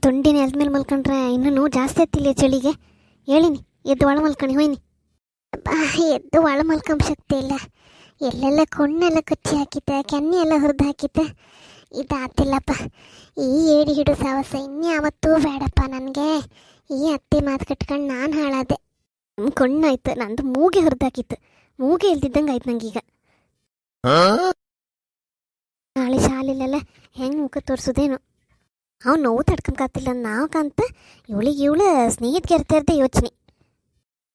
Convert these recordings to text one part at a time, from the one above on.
ತುಂಡಿನ ಎಲ್ದ ಮೇಲೆ ಮಲ್ಕೊಂಡ್ರೆ ಇನ್ನೂ ನೋವು ಜಾಸ್ತಿ ಆಗ್ತಿಲ್ಲ ಚಳಿಗೆ. ಹೇಳಿನಿ ಎದ್ದು ಒಳ ಮಲ್ಕಣಿ ಹೋಯ್ನಿ. ಎದ್ದು ಒಳ ಮಲ್ಕೊಂಬ ಶಕ್ತಿ ಇಲ್ಲ. ಎಲ್ಲೆಲ್ಲ ಕೊಂಡೆಲ್ಲ ಕಚ್ಚಿ ಹಾಕಿದ್ದೆ, ಕೆನ್ನೆ ಎಲ್ಲ ಹುರಿದು ಹಾಕಿದ್ದೆ. ಇದಾತಿಲ್ಲಪ್ಪ. ಈ ಏಡಿ ಹಿಡು ಸಾವಸ ಇನ್ಯಾವತ್ತೂ ಬೇಡಪ್ಪ ನನಗೆ. ಈ ಅತ್ತೆ ಮಾತು ಕಟ್ಕೊಂಡು ನಾನು ಹಾಳಾದೆ. ಕಣ್ಣಾಯ್ತು, ನಂದು ಮೂಗೆ ಹುರಿದಾಕಿತ್ತು. ಮೂಗೆ ಇಲ್ದಿದ್ದಂಗೆ ಆಯ್ತು ನಂಗೀಗ. ನಾಳೆ ಶಾಲೆಲೆಲ್ಲ ಹೆಂಗೆ ಮುಖ ತೋರಿಸೋದೇನು. ಅವ್ನು ನೋವು ತಡ್ಕೊಂಬತ್ತಿಲ್ಲ ನಾವು ಕಂತ ಇವಳು ಸ್ನೇಹಿತ ಇರ್ತಾ ಯೋಚನೆ.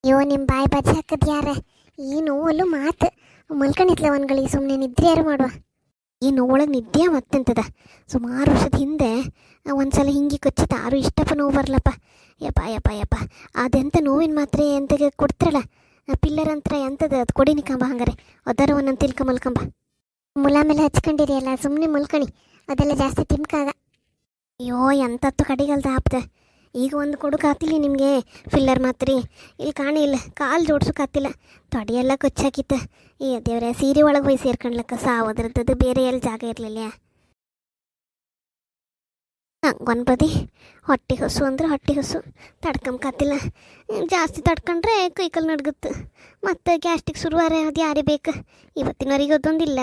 ಅಯ್ಯೋ ನಿಮ್ಮ ಬಾಯಿ ಬಜ್ಜಿ ಹಾಕದ್ ಯಾರ? ಈ ನೋವಲ್ಲೂ ಮಾತು ಮಲ್ಕೊಂಡಿತ್ಲ ಒಂದ್ಗಳಿಗೆ ಸುಮ್ಮನೆ ನಿದ್ರೆ ಯಾರು ಮಾಡುವ. ಈ ನೋವೊಳಗೆ ನಿದ್ದೆ ಮತ್ತೆಂತದ. ಸುಮಾರು ವರ್ಷದ ಹಿಂದೆ ಒಂದ್ಸಲ ಹಿಂಗೆ ಕಚ್ಚಿತ್ತು. ಯಾರು ಇಷ್ಟಪ್ಪ ನೋವು ಬರಲಪ್ಪ. ಯಪ್ಪ ಅದೆಂತ ನೋವಿನ ಮಾತ್ರೆ ಎಂತ ಕೊಡ್ತಾರಲ್ಲ ಪಿಲ್ಲರ್ ಅಂತ, ಎಂಥದ ಅದು ಕೊಡಿನಿ ಕಂಬ. ಹಂಗಾರೆ ಅದರ ಒಂದೊಂದು ತಿಳ್ಕ ಮಲ್ಕೊಂಬ. ಮುಲ ಮೇಲೆ ಹಚ್ಕೊಂಡಿರಿ ಅಲ್ಲ, ಸುಮ್ಮನೆ ಮಲ್ಕಣಿ. ಅದೆಲ್ಲ ಜಾಸ್ತಿ ತಿಮ್ಕಾಗ. ಅಯ್ಯೋ ಎಂತತ್ತು ಕಡಿಗಲ್ದ ಆಪ್ತ. ಈಗ ಒಂದು ಕೊಡೋಕ್ಕಾಗ್ತಿಲ್ಲ ನಿಮಗೆ ಫಿಲ್ಲರ್ ಮಾತ್ರೆ. ಇಲ್ಲಿ ಕಾಣಿಲ್ಲ, ಕಾಲು ಜೋಡ್ಸೋಕ್ಕಾಗ್ತಿಲ್ಲ. ತೊಡೆಯೆಲ್ಲ ಕೊಚ್ಚಾಕಿತ್ತ. ಈ ದೇವ್ರೆ, ಸೀರೆ ಒಳಗೆ ಹೋಗಿ ಸೇರ್ಕೊಂಡ್ಲಕ್ಕ ಸಾವದ್ರದ್ದು ಬೇರೆ ಎಲ್ಲಿ ಜಾಗ ಇರಲಿಲ್ಲ. ಒಂದು ಬದಿ ಹೊಟ್ಟೆ ಹೊಸು ಅಂದ್ರೆ ಹೊಟ್ಟೆ ಹೊಸು ತಡ್ಕೊಂಬಕ್ಕಾಗ್ತಿಲ್ಲ. ಜಾಸ್ತಿ ತಡ್ಕೊಂಡ್ರೆ ಕೈಕಲ್ ನಡ್ಗುತ್ತೆ. ಮತ್ತು ಗ್ಯಾಸ್ಟಿಕ್ ಶುರುವಾರ ಅದು ಯಾರೇ ಬೇಕು. ಇವತ್ತಿನವರೆಗೆ ಅದೊಂದಿಲ್ಲ,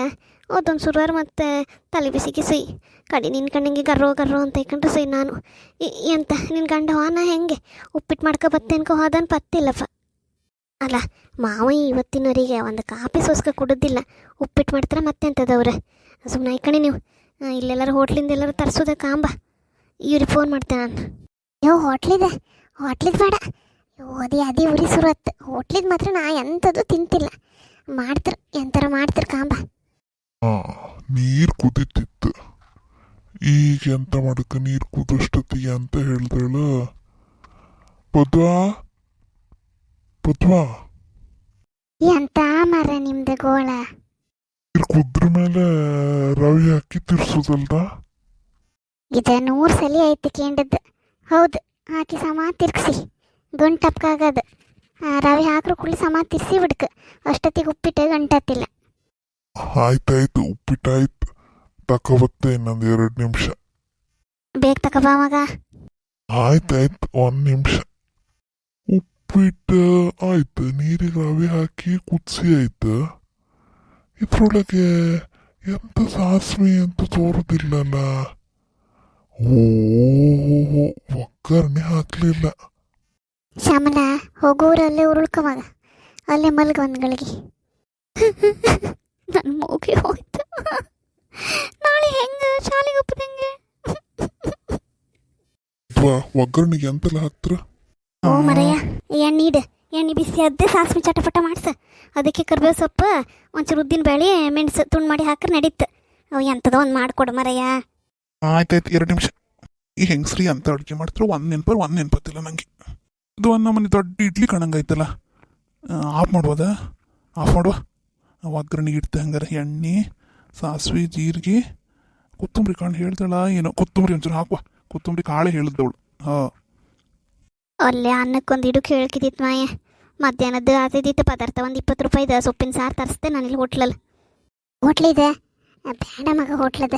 ಅದೊಂದು ಶುರುವಾರ ಮತ್ತು ತಲೆ ಬಿಸಿಗೆ ಸೈ ಕಡೆ ನಿನ್ಕಂಡಂಗೆ ಗರ್ರೋ ಅಂತ ಇಕೊಂಡ್ರೆ ಸೈ. ನಾನು ಎಂತ ನಿನ್ನ ಗಂಡ ಹೋನ ಹೆಂಗೆ ಉಪ್ಪಿಟ್ಟು ಮಾಡ್ಕೊ ಬತ್ತೇನ್ಕೊ ಹೋದನ್ ಪತ್ತಿಲ್ಲಪ್ಪ. ಅಲ್ಲ ಮಾವ ಇವತ್ತಿನವರೆಗೆ ಒಂದು ಕಾಪಿ ಸೋಸ್ಕ ಕುಡೋದಿಲ್ಲ. ಉಪ್ಪಿಟ್ಟು ಮಾಡ್ತಾರೆ ಮತ್ತೆಂತದವ್ರೆ. ಸುಮ್ಮನೆ ಐಕಣಿ ನೀವು. ಇಲ್ಲೆಲ್ಲರೂ ಹೋಟ್ಲಿಂದ ಎಲ್ಲರೂ ತರಿಸೋದ ಕಾಂಬ. ಇವ್ರಿಗೆ ಫೋನ್ ಮಾಡ್ತೇನೆ ನಾನು. ಹೋಟ್ಲಿದ ಬೇಡ. ಅದೇ ಉರಿ ಸುರತ್ತು. ಹೋಟ್ಲಿದ್ ಮಾತ್ರ ನಾ ಎಂಥದ್ದು ತಿಂತಿಲ್ಲ. ಮಾಡ್ತಾರೆ ಎಂಥರ ಮಾಡ್ತಾರೆ ಕಾಂಬ. ನೀರು ಕುದಿತಿತ್ತು. ಈಗ ಎಂತ ಮಾಡಕ್ಕೆ ನೀರು ಕುದಷ್ಟೊತ್ತಿಗೆ ಅಂತ ಹೇಳ್ದಳ. ಪದ್ವಾ ಎಂತ ಮರ ನಿಮ್ದು ಗೋಳ. ನೀರು ಕುದ್ರ ಮೇಲೆ ರವಿ ಹಾಕಿ ತಿರ್ಸೋದಲ್ದ. ಇದು 100 ಸಲ ಐತಿ ಕೇಂಡದ್ದು. ಹೌದು, ಹಾಕಿ ಸಮ ತಿರ್ಗಿಸಿ ಗಂಟಪ್ಕಾಗದು. ರವೆ ಹಾಕ್ರು ಕುಳ್ಳಿ ಸಮ ತಿರ್ಸಿ ಬಿಡ್ಕ. ಅಷ್ಟೊತ್ತಿಗೆ ಉಪ್ಪಿಟ್ಟು ಗಂಟತ್ತಿಲ್ಲ. ಆಯ್ತಾಯ್ತು, ಉಪ್ಪಿಟ್ಟಾಯ್ತು. ತಕೋಬತ್ತೆ ಇನ್ನೊಂದು 2 ನಿಮಿಷ. ಬೇಗ ತಕೋಬಾ ಮಗ. ಆಯ್ತಾಯ್ತು, 1 ನಿಮಿಷ. ಉಪ್ಪಿಟ್ಟು ಆಯ್ತು, ನೀರಿಗೆ ರವೆ ಹಾಕಿ ಕುದಿಸಿ ಆಯ್ತು. ಇದ್ರೊಳಗೆ ಎಂತ ಸಾಸ್ಮಿ ಅಂತ ತೋರುದಿಲ್ಲಲ್ಲ. ಒಗ್ಗರಣೆ ಹಾಕ್ಲಿಲ್ಲ. ಶ್ಯಾಮಲ, ಹೋಗೋರಲ್ಲೇ ಉರುಳ್ಕವಾಗ, ಅಲ್ಲೇ ಮಲ್ಗ ಒಂದ್ಗಳಿಗೆ. ನನ್ನ ಮೂಗೆ ಹೋಯ್ತು. ನಾಳೆ ಹೆಂಗ ಶಾಲೆಗೆ ಒಪ್ಪದಂಗೆ. ಒಗ್ಗರಣೆಗೆ ಎಂತೆಲ್ಲ ಹಾಕ್ತರ? ಓ ಮರಯ್ಯ, ಎಣ್ಣೆ ಬಿಸಿ ಅದ್ದೆ ಸಾಸ್ಮಿ ಚಟಪಟ ಮಾಡ್ಸ. ಅದಕ್ಕೆ ಕರ್ಬೇವು ಸೊಪ್ಪು, ಒಂಚೂರು ಉದ್ದಿನ ಬೇಳೆ, ಮೆಣಸು ತುಂಡು ಮಾಡಿ ಹಾಕ್ರೆ ನಡೀತು. ಎಂಥದೋ ಒಂದು ಮಾಡಿಕೊಡು ಮರಯ್ಯ. ಆಯ್ತಾಯ್ತು, 2 ನಿಮಿಷ. ಈ ಹೆಂಗಸ್ರಿ ಅಂತ ಅಡುಗೆ ಮಾಡ್ತಾರೆ, ಒಂದು ನೆನಪತ್ತಿಲ್ಲ ನನಗೆ. ಇದು ಒಂದು ನಮ್ಮನೆ ದೊಡ್ಡ ಇಡ್ಲಿ ಕಣಂಗೈತಲ್ಲ. ಆಫ್ ಮಾಡ್ಬೋದಾ? ಆಫ್ ಮಾಡುವ. ಒಗ್ಗರಣೆಗೆ ಇಡ್ತೆ ಹಂಗಾರೆ ಎಣ್ಣೆ, ಸಾಸಿವೆ, ಜೀರಿಗೆ, ಕೊತ್ತಂಬರಿ ಕಾಳು ಹೇಳ್ತಾಳ ಏನೋ. ಕೊತ್ತಂಬರಿ ಒಂಚೂರು ಹಾಕುವ. ಕೊತ್ತಂಬರಿ ಕಾಳೆ ಹೇಳಿದ್ದವಳು. ಅಲ್ಲೇ ಅನ್ನಕ್ಕೊಂದು ಇಡು ಕೇಳ್ಕಿದ್ದಿತ್ತು ಮಾಯ. ಮಧ್ಯಾಹ್ನದ್ದು ಆತಿದ್ದಿತ್ತು ಪದಾರ್ಥ. ಒಂದು 20 ರೂಪಾಯಿದ ಸೊಪ್ಪಿನ ಸಾರು ತರಿಸ್ದೆ ನಾನಿಲ್ಲಿ ಹೋಟ್ಲಿದೆ. ಬೇಡ ಮಗ ಹೋಟ್ಲದ.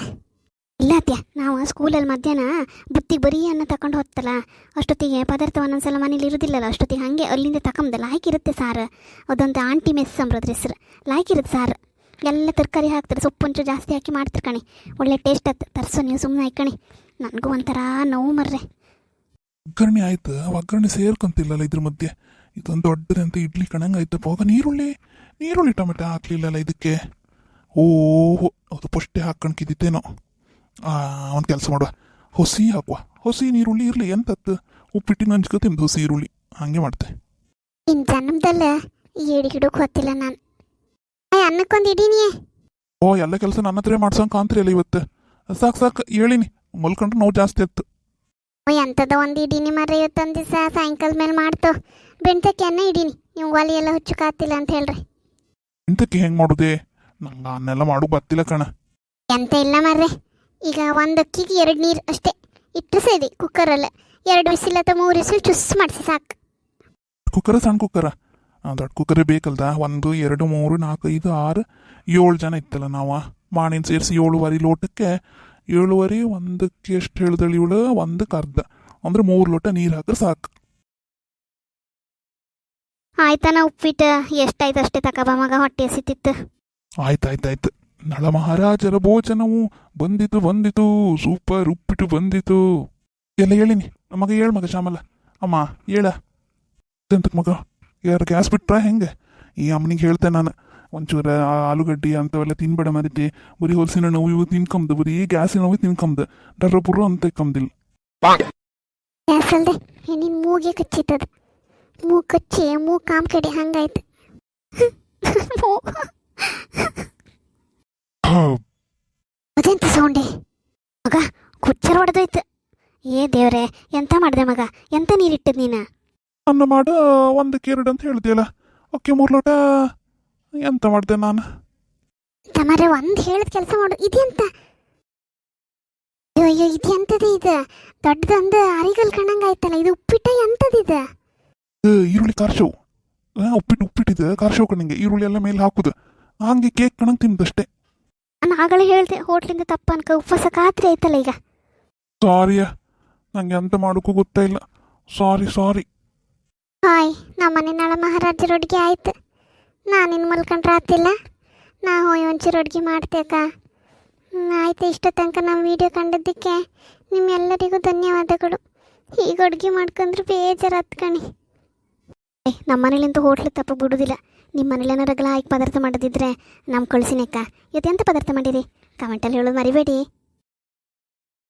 ಇಲ್ಲ ಅತ್ಯ, ನಾವು ಸ್ಕೂಲಲ್ಲಿ ಮಧ್ಯಾಹ್ನ ಬುತ್ತಿಗೆ ಬರೀ ಅನ್ನ ತಗೊಂಡು ಹೋಗ್ತಲ್ಲ, ಅಷ್ಟೊತ್ತಿಗೆ ಪದಾರ್ಥ ಒಂದೊಂದ್ಸಲ ಮನೇಲಿ ಇರೋದಿಲ್ಲಲ್ಲ. ಅಷ್ಟೊತ್ತಿಗೆ ಹಾಗೆ ಅಲ್ಲಿಂದ ತಗೊಂಬ ಲಾಯ್ಕಿರುತ್ತೆ ಸಾರು. ಅದೊಂದು ಆಂಟಿ ಮೆಸ್ ಅಂಬ್ರದ್ರ ಹೆಸರು. ಲಾಯ್ಕಿರುತ್ತೆ ಸಾರು. ಎಲ್ಲ ತರಕಾರಿ ಹಾಕ್ತಾರೆ, ಸೊಪ್ಪು ಒಂಚೂರು ಜಾಸ್ತಿ ಹಾಕಿ ಮಾಡ್ತಾರೆ ಕಣೆ. ಒಳ್ಳೆ ಟೇಸ್ಟ್ ಆಯ್ತು. ತರಿಸೋ ನೀವು ಸುಮ್ಮನೆ ಆಯ್ಕಣಿ. ನನಗೂ ಒಂಥರ ನೋವು ಮರ್ರೆ. ಒಗ್ಗರಣೆ ಆಯ್ತು, ಒಗ್ಗರಣೆ ಸೇರ್ಕೊಂತಿಲ್ಲಲ್ಲ ಇದ್ರ ಮಧ್ಯೆ. ಇದೊಂದು ದೊಡ್ಡದಂತ ಇಡ್ಲಿ ಕಣಂಗೆ ಆಯ್ತಪ್ಪ. ಹೋಗ ನೀರುಳ್ಳಿ ಟೊಮೆಟೊ ಹಾಕ್ಲಿಲ್ಲಲ್ಲ ಇದಕ್ಕೆ. ಓಹೋ, ಅದು ಪುಷ್ಟೆ ಹಾಕ್ಕೊಂಡ್ಕಿದ್ದೇನೋ. ಒಂದು ಕೆಲಸ ಮಾಡುವ, ಹೊಸಿ ಹಾಕುವ. ಹೊಸಿ ನೀರುಳ್ಳಿ ಇರಲಿ, ಎಂತತ್ತು ಉಪ್ಪಿಟ್ಟಿನ ಹಂಚ್ಕೊ ತಿಂದು ಹೊಸಿ ಈರುಳ್ಳಿ ಹಂಗೆ ಮಾಡ್ತೆ. ಇನ್ನು ಜನ್ಮದಲ್ಲ ಏಡಿ ಗಿಡಕ್ಕೆ ಹೊತ್ತಿಲ್ಲ ನಾನು. ಅನ್ನಕ್ಕೊಂದು ಇಡೀನಿ. ಎಲ್ಲ ಕೆಲಸ ನನ್ನ ಹತ್ರ ಮಾಡ್ಸೋಂಗೆ ಕಾಂತ್ರಿ ಅಲ್ಲ ಇವತ್ತು. ಸಾಕು ಹೇಳಿನಿ, ಮಲ್ಕೊಂಡ್ರೆ ನೋವು ಜಾಸ್ತಿ ಆಯ್ತು. ಎಂಥದ ಒಂದು ಇಡೀನಿ ಮರ. ಇವತ್ತೊಂದು ದಿವಸ ಸಾಯಂಕಾಲ ಮೇಲೆ ಮಾಡ್ತು. ಬೆಣ್ತಕ್ಕೆ ಅನ್ನ ಇಡೀನಿ. ನೀವು ಒಲೆ ಎಲ್ಲ ಹುಚ್ಚುಕಾತಿಲ್ಲ ಅಂತ ಹೇಳ್ರಿ. ಎಂತಕ್ಕೆ ಹೆಂಗೆ ಮಾಡೋದೆ? ನಂಗೆ ಅನ್ನೆಲ್ಲ ಮಾಡೋಕೆ ಬರ್ತಿಲ್ಲ ಕಣ. ಎಂತ ಇಲ್ಲ ಮರ್ರೆ. ಈಗ 1 ಅಕ್ಕಿಗೆ 2 ನೀರು ಅಷ್ಟೇ ಇಟ್ಟು ಸೇರಿ ಕುಕ್ಕರಲ್ಲಿ 2 ವಿಸಿಲ್ ಅಥವಾ 3 ವಿಸಿಲ್ ಚುಸ್ ಮಾಡಿಸಿ ಸಾಕು. ಕುಕ್ಕರ ಸಣ್ಣ ಕುಕ್ಕರ? ದೊಡ್ಡ ಕುಕ್ಕರೇ ಬೇಕಲ್ದ. 1 2 3 4 5 6 7 ಜನ ಇತ್ತಲ್ಲ ನಾವು. ಮಾಣಿನ ಸೇರಿಸಿ 7.5 ಲೋಟಕ್ಕೆ 7.5. 1ಕ್ಕೆ ಎಷ್ಟು ಹೇಳ್ದಳಿ ಇವಳು? 1ಕ್ಕೆ ಅರ್ಧ. ಅಂದ್ರೆ 3 ಲೋಟ ನೀರು ಹಾಕ್ರೆ ಸಾಕು. ಆಯ್ತಾನ ಉಪ್ಪಿಟ್ಟು ಎಷ್ಟಾಯ್ತು ಅಷ್ಟೇ ತಕಬ ಮಗ, ಹೊಟ್ಟೆ ಹಸಿತಿತ್ತು. ಆಯ್ತಾಯ್ತಾಯ್ತು. ನಳ ಮಹಾರಾಜರ ಭೋಜನವು ಬಂದಿತು ಸೂಪರ್ ಉಪ್ಪಿಟ್ಟು ಬಂದಿತು. ಎಲ್ಲ ಹೇಳಿನಿ ಮಗ, ಹೇಳ್ ಮಗ ಶ್ಯಾಮಲ. ಅಮ್ಮ ಹೇಳ ಎಂತಕ್ ಮಗ, ಯಾರು ಗ್ಯಾಸ್ ಬಿಟ್ರ ಹೆಂಗೆ? ಈ ಅಮ್ಮನಿಗೆ ಹೇಳ್ತೆ ನಾನು, ಒಂಚೂರು ಆಲೂಗಡ್ಡಿ ಅಂಥವೆಲ್ಲ ತಿನ್ಬೇಡ ಮರಿತಿ, ಬರೀ ಹೊಲಸಿನ ನೋವು ಇವು ತಿನ್ಕಂದು, ಬರೀ ಗ್ಯಾಸಿನ ನೋವು ತಿನ್ಕಂದು, ಡರ್ರ ಪುರ್ರ ಅಂತ ಕಮ್ದಿಲ್ಲ. ಗ್ಯಾಸ್ ಅಲ್ದೆ ನಿನ್ನ ಮೂಗೆ ಕಚ್ಚಿತ್ತದ, ಮೂಗ್ ಕಚ್ಚಿ ಮೂಗ್ ಕಾಮ್ ಕಡೆ ಹಂಗಾಯ್ತು. ಅದೆಂತ ಸೌಂಡೆ ಮಗ, ಕುಚ್ಚರ್ ಹೊಡೆದೋಯ್ತು. ಏ ದೇವ್ರೆ, ಎಂತ ಮಾಡಿದೆ ಮಗ, ಎಂತ ನೀರಿಟ್ಟದ್ ನೀನು? ಅನ್ನ ಮಾಡ 1ಕ್ಕೆ 2 ಅಂತ ಹೇಳ್ತೀಯಲ್ಲ, ಓಕೆ 3 ಲೋಟ ಎಂತ ಮಾಡಿದೆ ನಾನು? ತಮರೆ ಒಂದು ಹೇಳಿದ ಕೆಲಸ ಮಾಡು. ಇದೆಂತ? ಅಯ್ಯೋ ಇದೆಂತದ ಇದು? ದೊಡ್ಡದೊಂದು ಅರಿಗಲ್ ಕಣ್ಣಂಗಾಯ್ತಲ್ಲ, ಇದು ಉಪ್ಪಿಟ್ಟ ಎಂತದಿದೆ? ಈರುಳ್ಳಿ ಕಾರ್ಶವು, ಉಪ್ಪಿಟ್ಟಿದೆ ಕಾರ್ಶವು ಕಣ್ಣಂಗೆ, ಈರುಳ್ಳಿ ಎಲ್ಲ ಮೇಲೆ ಹಾಕುದು, ಹಂಗೆ ಕೇಕ್ ಕಣಂಗೆ ತಿನ್ನದಷ್ಟೇ. ನಾನು ಆಗಲೇ ಹೇಳ್ದೆ ಹೋಟ್ಲಿಂದ ತಪ್ಪ ಅನ್ಕ, ಉಪವಾಸ ಖಾತ್ರಿ ಆಯ್ತಲ್ಲ ಈಗ. ಸಾರಿಯ, ನಂಗೆ ಎಂತ ಮಾಡೋಕ್ಕೂ ಗೊತ್ತಾಯಿಲ್ಲ, ಸಾರಿ. ಹಾಯ್, ನಮ್ಮನೆ ನಳ ಮಹಾರಾಜರ ಅಡುಗೆ ಆಯ್ತು. ನಾನಿನ್ನು ಮಲ್ಕೊಂಡ್ರೆ ಆತಿಲ್ಲ, ನಾ ಹೋಯ್ ಒಂಚೂರು ಅಡುಗೆ ಮಾಡ್ತೇಕ. ಆಯ್ತು, ಇಷ್ಟ ತನಕ ನಮ್ಮ ವಿಡಿಯೋ ಕಂಡದ್ದಕ್ಕೆ ನಿಮ್ಮೆಲ್ಲರಿಗೂ ಧನ್ಯವಾದಗಳು. ಈಗ ಅಡುಗೆ ಮಾಡ್ಕೊಂಡ್ರೆ ಬೇಜಾರು ಹತ್ಕಣಿ. ನಮ್ಮ ಮನೇಲಿಂತ ಹೋಟ್ಲು ತಪ್ಪ ಬಿಡೋದಿಲ್ಲ. ನಿಮ್ಮ ಮನೇಲಿ ಏನಾರ ರಗಲ ಆಯ್ಕೆ ಪದಾರ್ಥ ಮಾಡೋದಿದ್ರೆ ನಮ್ಮ ಕಳಿಸಿನಕ್ಕ. ಇವತ್ತೆಂತ ಪದಾರ್ಥ ಮಾಡಿರಿ ಕಮೆಂಟಲ್ಲಿ ಹೇಳೋದು ಮರಿಬೇಡಿ.